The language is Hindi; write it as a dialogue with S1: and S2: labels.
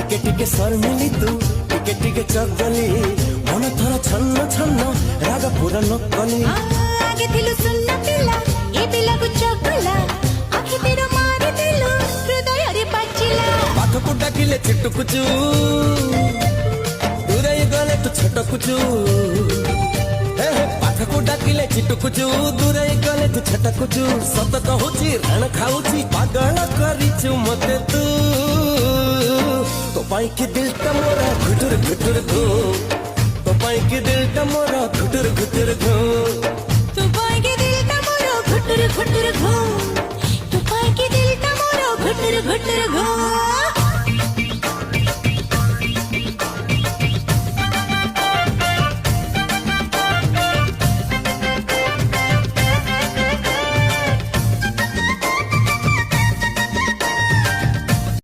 S1: टिके टिके शर्मिली तू टिके टिके चगली मन थर छन्न छन्न राग पूरा नकली
S2: आगे थिलु सुन्न पिला ए पिला को चगला आखि तेरो मारि दिलु हृदय रे बाचिला
S1: पाखକୁ डाकिले चिटकुचु दूरे गले तू छटकुचु पाखକୁ डाकिले चिटकुचु दूरे गले तू छटकुचु सत कहूची रण खाऊची पागल करिछु मते तू तो पाई के दिल तम